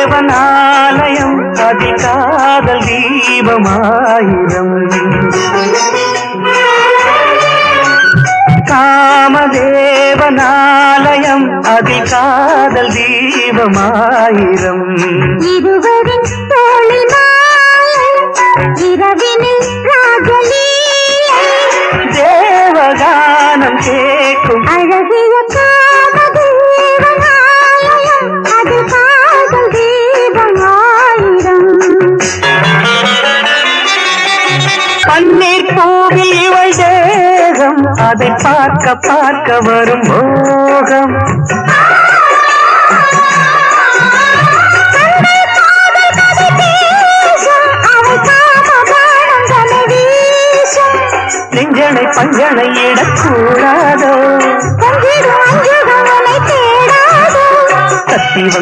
காமதேவனாலயம் அதிகாதல் தீபமாயிரம் காமதேவனாலயம் அதிகாதல் தீபமாயிரம் இருவரின் தோளில் மாலை இரவினில் ராகலீலை தேவகானம் கேட்கும் அழகிய காமதேவனாலயம் அது காதல் தீபமாயிரம் பன்னீர் பூவில் இவள் தேகம் அதை பார்க்க பார்க்க வரும் மோகம் நெஞ்சனை பஞ்சனை இடக்கூடாதோ கத்தி